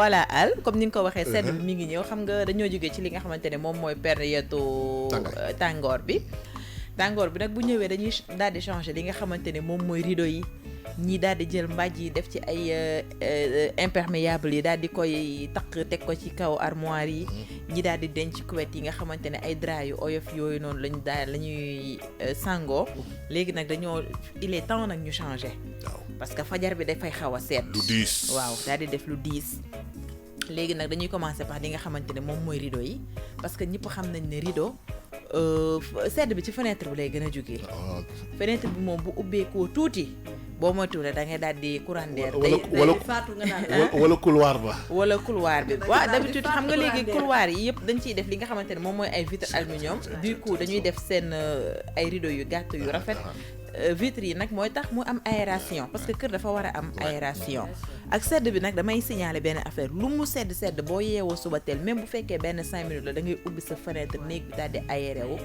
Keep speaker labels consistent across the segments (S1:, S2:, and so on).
S1: voilà Al comme ni nga ko waxee sedd bi mi ngi ñëw xam nga dañoo jógee ci li nga xamante ne moom mooy période tàngoor bi nag bu ñëwee dañuy daal di changer li nga xamante ne moom mooy rideau yi ñii daal di jël mbàjj yi def ci ay imperméable yi daal di koy takk teg ko ci kaw armoire yi ñi daal di denc couette yi nga xamante ne ay drap yu oyof yooyu noonu lañu daal la ñuy sangoo léegi nag il est temps nag ñu changer parce que fajar bi dafay xaw a seet
S2: lu diis
S1: waaw daal di def lu diis léegi nag dañuy commencer par li nga xamante ne moom mooy rideau yi parce que ñëpp xam nañ ne rideau sedd bi ci fenêtre bi lay gën a jógee fenêtre bi moom bu ubbeekoo tuuti boo moytuwulee da ngay daal di courant d'air
S2: wala
S1: faatu nga naan
S2: wala couloir ba
S1: wala couloir bi waaw d'habitude xam nga léegi couloir yi yëpp dañ ciy def li nga xamante ne moom mooy ay vitre aluminium du coup dañuy def seen ay rideau yu gàtt yu rafet vitres yi nag mooy tax mu am aération parce que kër dafa war a am aération ak sedd bi nag damay signaler benn affaire lu mu sedd boo yeewoo suba teel même bu fekkee benn 5 minutes la da ngay ubbi sa fenêtre néeg bi daal di aéré wu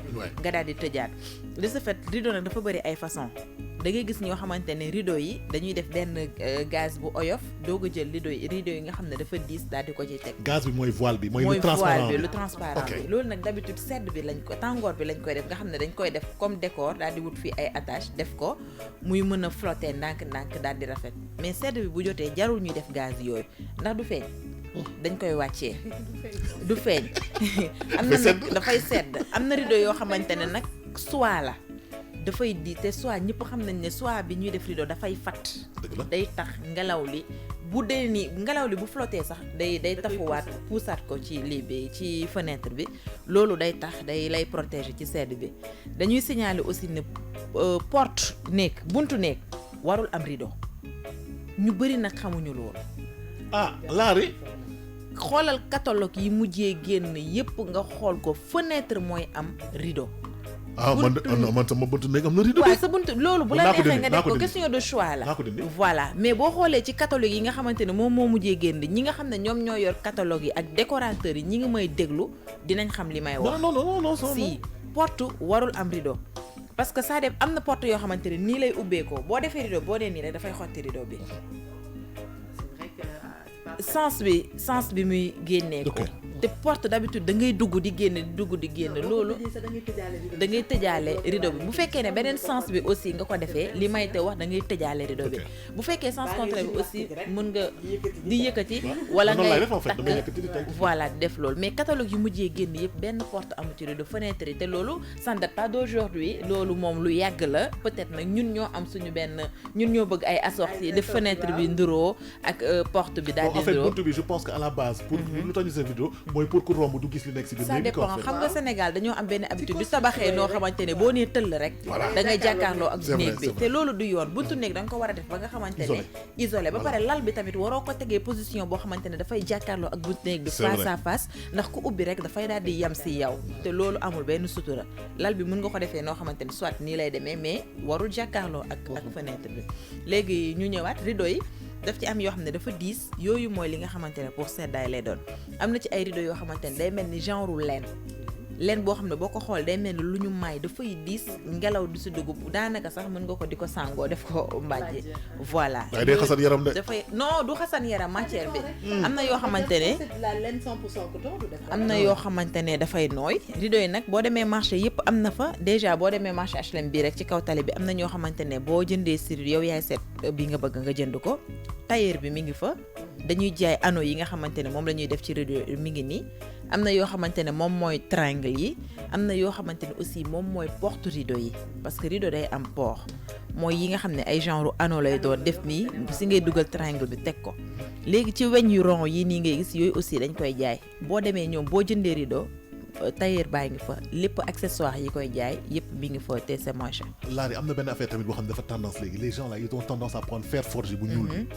S1: nga daal di tëjaat de ce fait rideau nag dafa bëri ay façon da ngay gis ñoo xamante ne rideau yi dañuy def benn gaz bu oyof doog a jël rideau yi nga xam ne dafa diis daal di ko ciy teg
S2: gaz bi mooy voile bi mooy
S1: lu transparent bi loolu nag d'habitude sedd bi tàngoor bi lañ koy def nga xam ne dañ koy def comme décor daal di wut fii ay attache def ko muy mën a flotter ndànk-ndànk daal di rafet mais sedd bi bu jotee jarul ñuy def gaz yooyu ndax du feeñ dañ koy wàccee du feeñ am na nag dafay sedd am na rideau yoo xamante ne nag soie la dafay di te soie ñëpp xam nañ ne soie bi ñuy def rideau dafay fat day tax ngelaw li bu dee ni ngelaw li bu flottee sax day tafuwaat puusaat ko ci lii bi ci fenêtre bi loolu day tax day lay protéger ci sedd bi dañuy signaler aussi ne porte néeg buntu néeg warul am rideau ñu bëri nag xamuñu loolu
S2: laari
S1: xoolal catalogue yi mujjee génn yépp nga xool ko fenêtre mooy am rideau
S2: man sama buntu néeg am na rideau
S1: waaw sa buntu loolu bu la neexee nga def ko question de choix la voilà mais boo xoolee ci catalogue yi nga xamante ne moom moo mujjee génn ñi nga xam ne ñoom ñoo yor catalogue yi ak décorateurs yi ñi ngi may déglu dinañ xam li may wax
S2: non
S1: si porte warul am rideau parce que ça def am na porte yoo xamante ne nii lay ubbeekoo boo defee rideau boo dee nii rek dafay xotti rideau bi sens bi muy génnee ko te porte d'habitude da ngay dugg di génn loolu da ngay tëjaale rideau bi bu fekkee ne beneen sens bi aussi nga ko defee li may te wax da ngay tëjaale rideau bi bu fekkee sens contraire bi aussi mën nga di yëkkati wala ngay takk voilà def loolu mais catalogue yu mujjee génn yëpp benn porte amu ci rideau fenêtre yi te loolu ça ne date pas d'aujourd'hui loolu moom lu yàgg la peut-être nag ñun ñoo am suñu ñun ñoo bëgg ay assorti def fenêtre bi nduroo ak porte bi daal di
S2: en fait buntu bi je pense que à la base pour lu tax ñu seen vidéo mooy pour ku romb du gis li nekk si biir
S1: ça dépend xam nga Sénégal dañoo am benn habitude du tabaxee noo xamante ne boo nee tëll rek da ngay jàkkaarloo ak néeg bi te loolu du yoon buntu néeg da nga ko war a def ba nga xamante ne isolé ba pare lal bi tamit waroo ko tegee position boo xamante ne dafay jàkkaarloo ak buntu néeg bi face à face ndax ku ubbi rek dafay daal di yam si yow te loolu amul benn sutura lal bi mën nga ko defee noo xamante ne soit nii lay demee mais warul jàkkaarloo ak fenêtre bi léegi ñu ñëwaat rideau yi daf ci am yoo xam ne dafa diis yooyu mooy li nga xamante ne pour seddaay lay doon am na ci ay rideau yoo xamante ne day mel ni genre leen boo xam ne boo ko xool day mel ni lu ñu maay dafay diis ngelaw du si dugg daanaka sax mën nga ko di ko sàngoo def ko mbàjj voilà
S2: waaye day xasan yaram de
S1: dafay non du xasan yaram matière bi am na yoo xamante ne am na yoo xamante ne dafay nooy rideau yi nag boo demee marché yëpp am na fa déjà boo demee marché HLM bii rek ci kaw tali bi am na ñoo xamante ne boo jëndee si yow yaay seet bi nga bëgg nga jënd ko tailleur bi mi ngi fa dañuy jaay anneau yi nga xamante ne moom la ñuy def ci rideau mi ngi nii am na yoo xamante ne moom mooy triangle yi am na yoo xamante ne aussi moom mooy porte rideau yi parce que rideau day am port mooy yi nga xam ne ay genre anneau lay doon def nii si ngay dugal triangle bi teg ko léegi ci weñ yu rond yi nii ngay gis yooyu aussi dañ koy jaay boo demee ñoom boo jëndee rideau tailleur baa ngi fa lépp accessoire yi koy jaay yëpp mi ngi fa te c'est moins cher.
S2: Laari am na benn affaire tamit boo xam ne dafa tendance léegi les gens là ils ont tendance à prendre fer forgé bu ñuul bi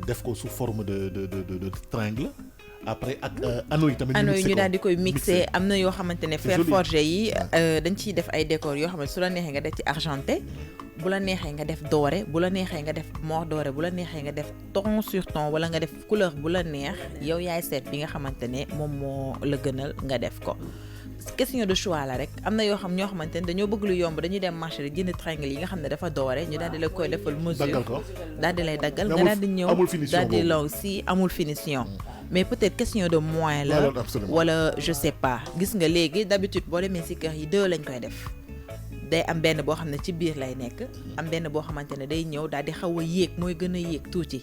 S2: def ko sous forme de triangle après ak anneaux yi tamit
S1: ñu daal di koy mixé am na yoo xamante ne fer forgé yi dañ ciy def ay décor yoo xam ne su la neexee nga def ci argenté bu la neexee nga def doré bu la neexee nga def mort doré bu la neexee nga def ton sur ton wala nga def couleur bu la neex yow yaay seet bi nga xamante ne moom moo la gënal nga def ko question de choix la rek am na yoo xam ñoo xamante ne dañoo bëgg lu yomb dañuy dem marché rek jënd triangle yi nga xam ne dafa doore ñu daal di la koy defal mesure daal di lay daggal nga daal di ñëw daal di law si amul finition mais peut-être question de moyen la wala je sais pas gis nga léegi d'habitude boo demee ci kër yi 2 lañ koy def day am benn boo xam ne ci biir lay nekk am benn boo xamante ne day ñëw daal di xaw a yéeg mooy gën a yéeg tuuti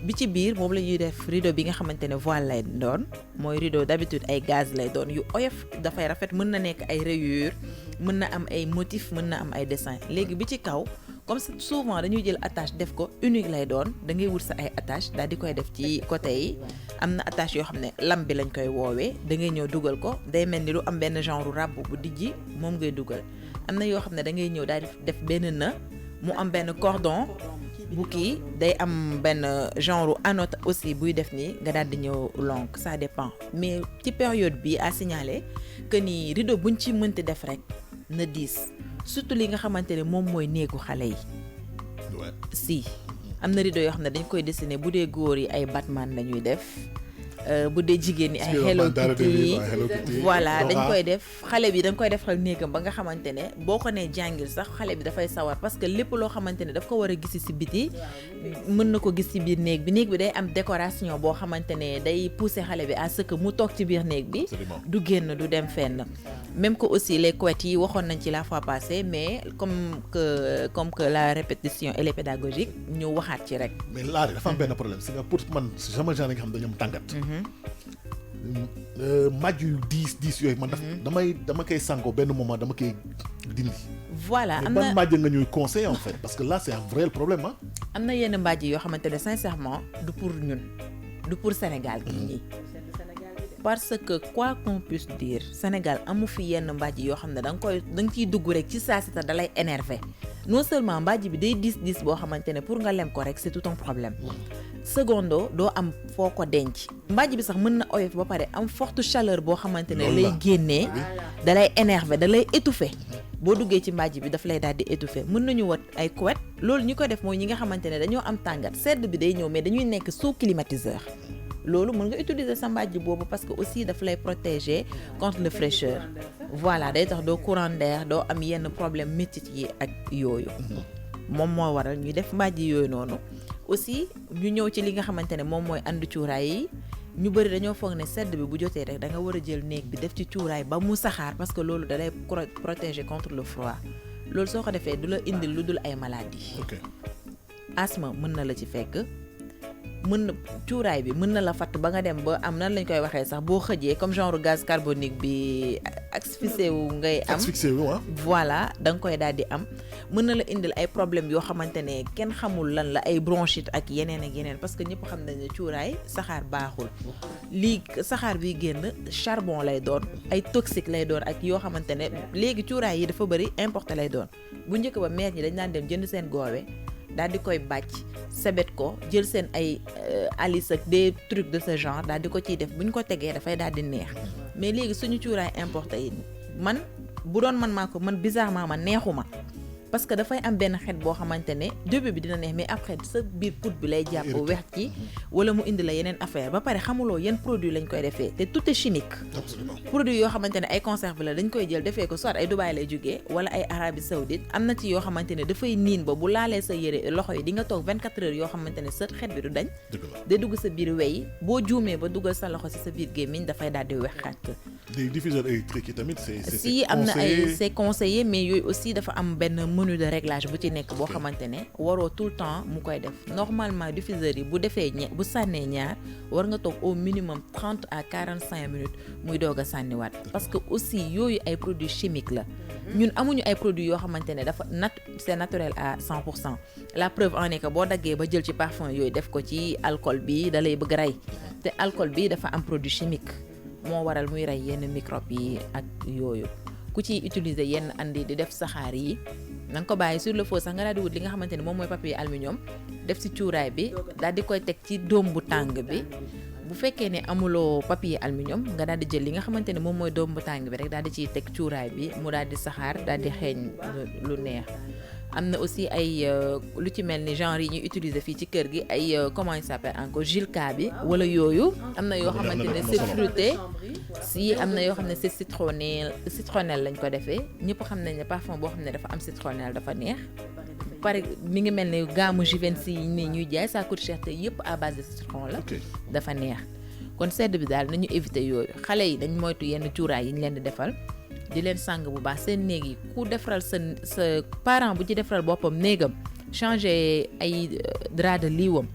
S1: bi ci biir moom la ñuy def rideau bi nga xamante ne voile lay doon mooy rideau d'habitude ay gaz lay doon yu oyof dafay rafet mën na nekk ay rayures mën na am ay motifs mën na am ay dessins léegi bi ci kaw comme souvent dañuy jël attache def ko unique lay doon da ngay wut sa ay attache daal di koy def ci côté yi am na attache yoo xam ne lam bi lañ koy woowee da ngay ñëw dugal ko day mel ni lu am benn genre ràbb bu dijji moom ngay dugal am na yoo xam ne da ngay ñëw daal di def benn na mu am benn cordon bu kii day am benn genre anote aussi buy def nii nga daal di ñëw longue ça dépend mais ci période bi à signaler que ni rideau buñ ci mënti def rek na 10 surtout li nga xamante ne moom mooy néegu xale yi si am na rideau yoo xam ne dañ koy dessiner bu dee góor yi ay Batman la ñuy def bu dee jigéen ñi ay Hello Kitty voilà dañ koy def xale bi dañ koy defal néegam ba nga xamante ne boo ko nee jàngil sax xale bi dafay sawar parce que lépp loo xamante ne daf ko war a gis ci biti mën na ko gis ci biir néeg bi day am décoration boo xamante ne day pousser xale bi à ce que mu toog ci biir néeg bi du génn du dem fenn même que aussi les couettes yi waxoon nañ ci la fois passée mais comme que la répétition elle est pédagogique ñu waxaat ci rek
S2: mais là dafa am benn problème c'est que pour man sama genre nga xam dañu am tàngat màjj yu 10 yooyu man dama koy sàngoo benn moment dama koy dindi
S1: voilà am na
S2: ban màjj nga ñuy conseil en fait parce que là c'est un vrai problème ah
S1: am na yenn mbàjj yoo xamante ne sincèrement du pour ñun du pour Sénégal gi ñi parce que quoi qu'on puisse dire Sénégal amu fi yenn mbàjj yoo xam ne da nga ciy dugg rek ci saa si da lay énerver non seulement mbàjj bi day diis boo xamante ne pour nga lem ko rek c'est tout un problème secondo doo am foo ko denc mbàjj bi sax mën na oyof ba pare am forte chaleur boo xamante ne lay génnee da lay énerver da lay étouffer boo duggee ci mbàjj bi daf lay daal di étouffer mën nañu wat ay couette loolu ñi ko def mooy ñi nga xamante ne dañoo am tàngat sedd bi day ñëw mais dañuy nekk sous climatiseur loolu mën nga utiliser sa mbàjj boobu parce que aussi daf lay protéger contre le fraîcheur voilà day tax doo courant d'air doo am yenn problème métit yi ak yooyu moom moo waral ñuy def mbàjj yooyu noonu aussi ñu ñëw ci li nga xamante ne moom mooy ànd cuuraay yi ñu bëri dañoo foog ne sedd bi bu jotee rek da nga war a jël néeg bi def ci cuuraay ba mu saxaar parce que loolu da lay protéger contre le froid loolu soo ko defee du la indil lu dul ay maladies asthme mën na la ci fekk mën na cuuraay bi mën na la fatt ba nga dem ba am nan lañ koy waxee sax boo xëjee comme genre gaz carbonique bi asphyxié wu ngay am voilà da nga koy daal di am mën na la indil ay problèmes yoo xamante ne kenn xamul lan la ay bronchite ak yeneen parce que ñëpp xam nañ ne cuuraay saxaar baaxul lii saxaar bi génn charbon lay doon ay toxique lay doon ak yoo xamante ne léegi cuuraay yi dafa bëri importé lay doon bu njëkk ba maire ñi dañ daan dem jënd seen goowe daal di koy bàcc sebet ko jël seen ay alice ak des trucs de ce genre daal di ko ciy def bu ñu ko tegee dafay daal di neex mais léegi suñu cuuraay importé yi man bu doon man maa ko man bizarrement man neexuma parce que dafay am benn xet boo xamante ne début bi dina neex mais après sa biir put bi lay jàpp wex ci wala mu indi la yeneen affaire ba pare xamuloo yan produit lañ koy defee te tout est chimique produit yoo xamante ne ay conserve la dañ koy jël defee ko soit ay Dubaï lay jógee wala ay Arabie Saoudite am na ci yoo xamante ne dafay niin ba bu laalee sa yére loxo yi di nga toog 24 heures yoo xamante ne sa xet bi du dañ day dugg sa biir wey boo juumee ba duggal sa loxo si sa biir gémmiñ dafay daal di wex xat
S2: les diffuseurs électriques yi tamit
S1: si am na ay c'est conseillé mais yooyu aussi dafa am benn menu de réglage bu ci nekk boo xamante ne waroo tout le temps mu koy def normalement diffuseur yi bu defee bu sànnee ñaar war nga toog au minimum 30 à 45 minutes muy doog a sànniwaat parce que aussi yooyu ay produits chimiques la ñun amuñu ay produits yoo xamante ne dafa c'est naturel à 100% la preuve en est que boo daggee ba jël ci parfum yooyu def ko ci alcool bi da lay bëgg rey te alcool bi dafa am produit chimique moo waral muy rey yenn microbe yi ak yooyu ku ciy utiliser yenn andi di def saxaar yi na nga ko bàyyi sur le feu sax nga daal di wut li nga xamante ne moom mooy papier aluminium def ci cuuraay bi daal di koy teg ci doom bu tàng bi bu fekkee ne amuloo papier aluminium nga daal di jël li nga xamante ne moom mooy doom bu tàng bi rek daal di ciy teg cuuraay bi mu daal di saxaar daal di xeeñ lu neex am na aussi ay lu ci mel ni genre yi ñuy utiliser fii ci kër gi ay comment il s'appelle encore Gilka bi wala yooyu am na yoo xamante ne c'est fruité si am na yoo xam ne c'est citronnelle lañ ko defee ñëpp xam nañ ne parfum boo xam ne dafa am citronnelle dafa neex pare mi ngi mel ni gamme Givenchy yi nii ñuy jaay ça coûte cher te yëpp à base de citron la dafa neex kon sedd bi daal nañu éviter yooyu xale yi dañ moytu yenn cuuraay yi ñu leen di defal di leen sàng bu baax seen néeg yi ku defaral sa parent bu ci defaral boppam néegam changer ay drap de liiwam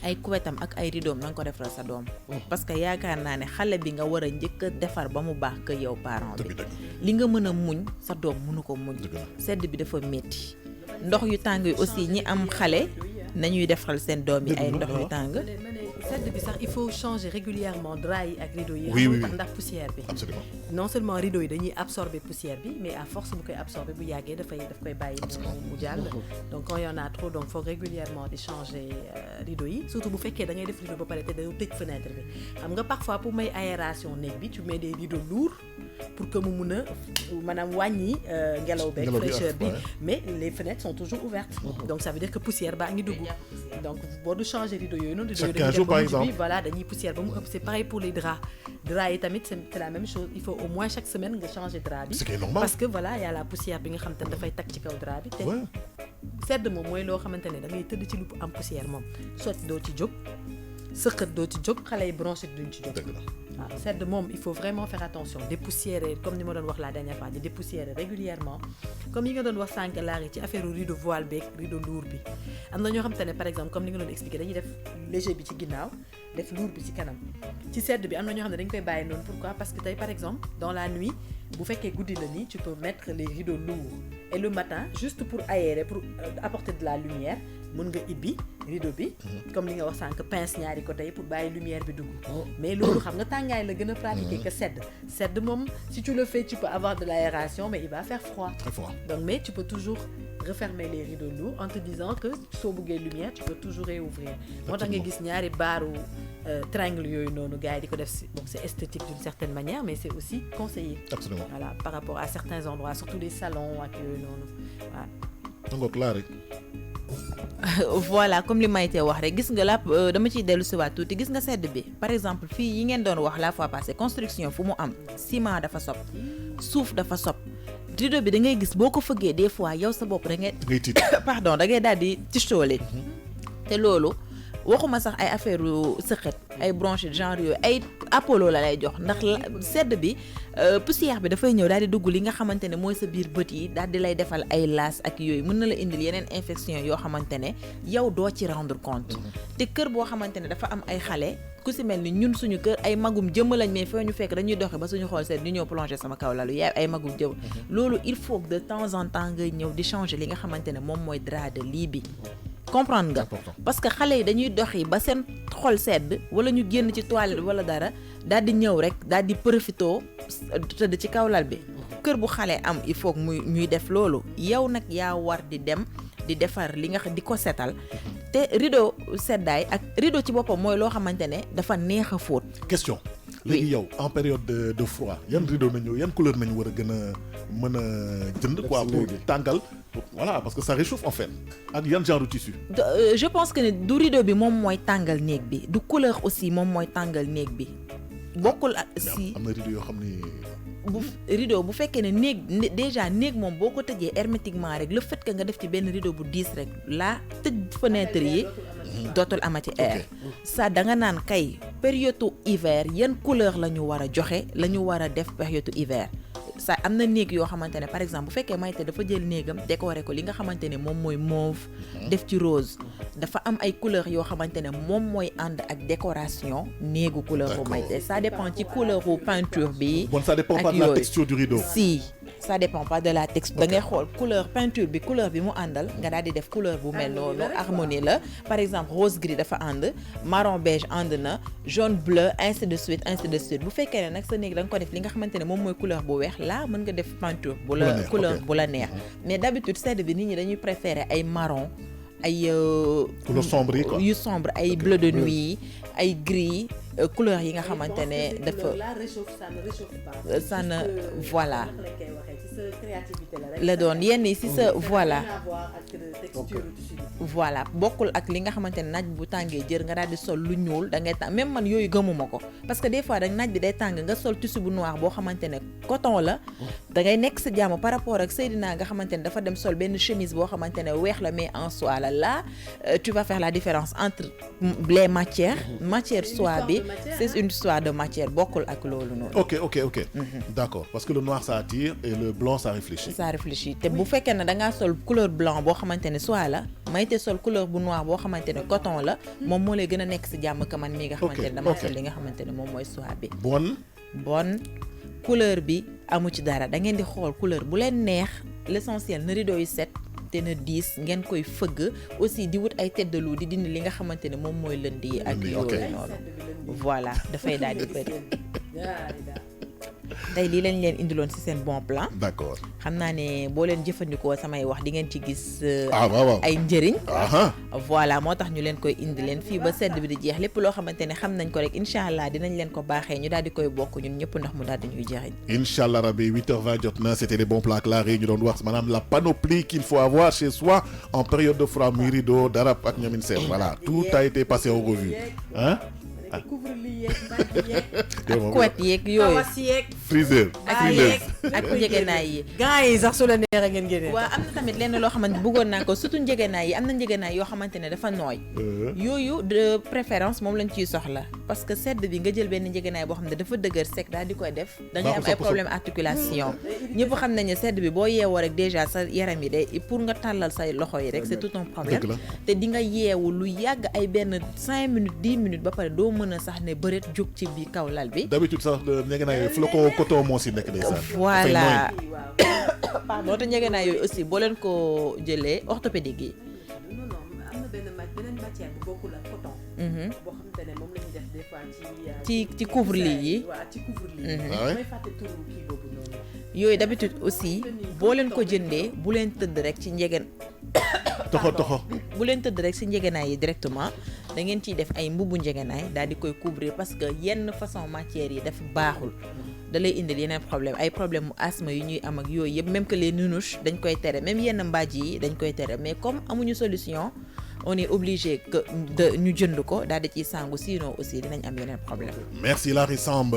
S1: ay couettam ak ay rideau na nga ko defaral sa doom parce que yaakaar naa ne xale bi nga war a njëkk a defar ba mu baax que yow parent bi li nga mën a muñ sa doom mënu ko muñ sedd bi dafa métti ndox yu tàng yi aussi ñi am xale nañuy defaral seen doom yi ay ndox yu tàng
S3: sedd bi sax il faut changer régulièrement drap yi ak rideau yi
S2: oui,
S3: tax ndax poussière bi
S2: absolument
S3: non seulement rideau yi dañuy absorber poussière bi mais à force bu koy absorber bu yàggee daf koy bàyyi mu jàll donc quand il y en a trop donc faut régulièrement di changer rideau yi surtout bu fekkee da ngay def rideau ba pare te da tëj fenêtre bi xam nga parfois pour may aération néeg bi tu mets des rideaux lourds pour que mu mun a maanaam wàññi ngelaw beeg fraîcheur bi mais les fenêtres sont toujours ouvertes donc ça veut dire que poussière baa ngi dugg donc boo du changer rideau yooyu noonu rideau
S2: chaque jour par exemple
S3: voilà dañuy poussière ba mu ëpp c'est pareil pour les draps yi tamit c'est la même chose il faut au moins chaque semaine nga changer drap bi
S2: c'est normal
S3: parce que voilà y a la poussière bi nga xam te ne dafay tag ci kaw drap bi te sedd moom mooy loo xamante ne da ngay tëdd ci lu am poussière moom soit doo ci jóg sëqët doo ci jóg xale yi bronché duñ ci jóg waaw sedd moom il faut vraiment faire attention dépoussiérer comme ni ma doon wax la dernière fois di dépoussiérer régulièrement comme yi nga doon wax sànq laari ci affaire rideau voile beeg rideau lourd bi am na ñoo xam te ne par exemple comme ni nga doon expliquer dañuy def léger bi ci ginnaaw def lourd bi ci kanam ci sedd bi am na ñoo xam ne dañ koy bàyyi noonu pourquoi parce que tey par exemple dans la nuit bu fekkee guddi la nii tu peux mettre les rideaux lourds et le matin juste pour aérer pour apporter de la lumière mën nga ibbi rideau bi comme li nga wax sànq pince ñaari côté yi pour bàyyi lumière bi dugg mais loolu xam nga tàngaay la gën a pratiquer que sedd moom si tu le fais tu peux avoir de l'aération mais il va faire froid
S2: très froid
S3: donc mais tu peux toujours refermer les rideaux lourds en te disant que soo bëggee lumière tu peux toujours réouvrir moo tax nga gis ñaari baaru triangle yooyu noonu gars yi di ko def bon c'est esthétique d'une certaine manière mais c'est aussi conseillé
S2: absolument
S3: voilà par rapport à certains endroits surtout les salons ak yooyu noonu waaw
S2: donc là rek
S1: voilà comme li Maïté wax rek gis nga la dama ciy dellu si waat tuuti gis nga sedd bi par exemple fii yi ngeen doon wax la fois passée construction fu mu am ciment dafa sob suuf dafa sob rideau bi da ngay gis boo ko fëggee des fois yow sa bopp da ngay
S2: tiit
S1: pardon da ngay daal di tistoole te loolu waxuma sax ay affaire sëqët ay bronchite genre yooyu ay apollo la lay jox ndax sedd bi poussière bi dafay ñëw daal di dugg li nga xamante ne mooy sa biir bët yi daal di lay defal ay laas ak yooyu mën na la indil yeneen infection yoo xamante ne yow doo ci rendre compte te kër boo xamante ne dafa am ay xale ku si mel ni ñun suñu kër ay magum jëmm lañ mais foo ñu fekk dañuy doxe ba suñu xool seet ñu ñëw plonger sama kaw lalu yaay ay magum jëmm loolu il faut que de temps en temps ngay ñëw di changer li nga xamante ne moom mooy drap de lit bi comprendre nga parce que xale yi dañuy doxi ba seen xol sedd wala ñu génn ci toilette wala dara daal di ñëw rek daal di profitoo tëdd ci kaw lal bi kër bu xale am il faut que ñuy def loolu yow nag yaa war di dem di defar li nga di ko setal te rideau seddaay ak rideau ci boppam mooy loo xamante ne dafa neex a fóot
S2: question léegi yow en période de froid yan rideau nañu yan couleur nañu war a gën a mën a jënd quoi pour tàngal voilà parce que ça réchauffe en fait ak yan genre de tissu
S1: je pense que ne du rideau bi moom mooy tàngal néeg bi du couleur aussi moom mooy tàngal néeg bi bokkul ak si
S2: am na rideau yoo xam ni
S1: rideau bu fekkee ne néeg déjà néeg moom boo ko tëjee hermétiquement rek le fait que nga def ci benn rideau bu diis rek la tëj fenêtre yi dootul amati air ça da nga naan kay période hiver yan couleur la ñu war a joxe la ñu war a def période hiver ça am na néeg yoo xamante ne par exemple bu fekkee Maïté dafa jël néegam décorer ko li nga xamante ne moom mooy mauve def ci rose dafa am ay couleurs yoo xamante ne moom mooy ànd ak décoration néegu couleur bu Maïté ça dépend ci couleur bu peinture bi
S2: bon ça dépend pas de la texture du rideau
S1: si ça dépend pas de la texture da ngay xool couleur peinture bi couleur bi mu àndal nga daal di def couleur bu mel noonu harmonie la par exemple rose gris dafa ànd marron beige ànd na jaune bleu ainsi de suite bu fekkee ne nag sa néeg da nga ko def li nga xamante ne moom mooy couleur bu weex là mën nga def peinture bu la couleur bu la neex mais d'habitude sedd bi nit ñi dañuy préférer ay marron ay
S2: couleur sombre yi quoi
S1: yu sombre ay bleu de nuit ay gris couleur yi nga xamante ne dafa ça ne voilà la doon yenn yi si sa voilà bokkul ak li nga xamante ne naaj bu tàngee jër nga daal di sol lu ñuul da ngay tàng même man yooyu gëmuma ko parce que des fois dañ naaj bi day tàng nga sol tissu bu noir boo xamante ne coton la da ngay nekk sa jàmm par rapport ak Seydina nga xamante ne dafa dem sol benn chemise boo xamante ne weex la mais en soie la là tu vas faire la différence entre les matière soie bi c'est une histoire de matière bokkul ak loolu noonu.
S2: ok. D'accord, parce que le noir ça attire et le blanc ça réfléchit.
S1: te bu fekkee ne da ngaa sol couleur blanc boo xamante ne soie la Maïté sol couleur bu noir boo xamante ne coton la moom moo lay gën a nekk si jàmm ka man mii nga xamante ne dama sol li nga xamante ne moom mooy soie bi. bon couleur bi amu ci dara da ngeen di xool couleur bu leen neex l'essentiel na rideau yi set te na diis ngeen koy fëgg aussi di wut ay tête de loup di dindi li nga xamante ne moom mooy lënd yi ak yooyu noonu voilà dafay daal di bëri tey lii lañ leen indiloon ci seen bon plan.
S2: D'accord.
S1: xam naa ne boo leen jëfandikoo samay wax di ngeen ci gis
S2: waaw
S1: ay njëriñ voilà moo tax ñu leen koy indi leen fii ba sedd bi di jeex lépp loo xamante ne xam nañ ko rek incha allah dinañ leen ko baaxee ñu daal di koy bokk ñun ñëpp ndax mu daal di ñuy jëriñ.
S2: incha allah rabbi 8h20 jot na c'était les bons plans Clary ñu doon wax maanaam la panoplie qu'il faut avoir chez soi en période de froid muy rideau darab ak ñoomin seen voilà tout a été passé en revue
S3: ak couvre-lit yeeg mbàjj yeeg.
S1: ak couette yeeg yooyu
S3: kawas yeeg.
S2: freezer
S1: ak njëgënaay yi.
S3: gants yi sax su la neexee ngeen génnee.
S1: waaw am na tamit lenn loo xamante bëggoon naa ko surtout njëgënaay yi am na njëgënaay yoo xamante ne dafa nooy. yooyu de préférence moom lañ ciy soxla parce que sedd bi nga jël benn njëgënaay boo xam ne dafa dëgër sec daal di koy def. da ngay am ay problème articulation. ñëpp xam nañ ne sedd bi boo yeewoo rek déjà sa yaram yi de pour nga tàllal say loxo yi rek c'est tout un problème. te di nga yeewu lu yàgg ay benn 5 minutes 10 minutes ba pare doo mën a sax ne bëreet jóg ci bi kaw lal bi.
S2: d'habitude sax njëgënaay flocon coton moo si nekk ndeysaan.
S1: voilà pardon te njëgënaay yooyu aussi boo leen ko jëlee orthopédique yi.
S3: non am na beneen matière bu bokkul ak coton. boo xamante ne moom la ñuy def des fois
S1: ci couvre-lit yi.
S3: waaw ci couvre-lit yi. may fàtte turu kii boobu noonu.
S1: yooyu d'habitude aussi boo leen ko jëndee bu leen tëdd rek ci njëgën.
S2: toxo
S1: bu leen tëdd rek ci njëgënaay yi directement da ngeen ciy def ay mbubu njëgënaay daal di koy couvrir parce que yenn façon matières yi dafa baaxul da lay indil yeneen problème ay problème mu asthme yu ñuy am ak yooyu yëpp même que les nunuches dañ koy tere même yenn mbaaj yi dañ koy tere mais comme amuñu solution on est obligé que ñu jënd ko daal di ciy sangu sinon aussi dinañ am yeneen problème.
S2: Merci Lary Samb.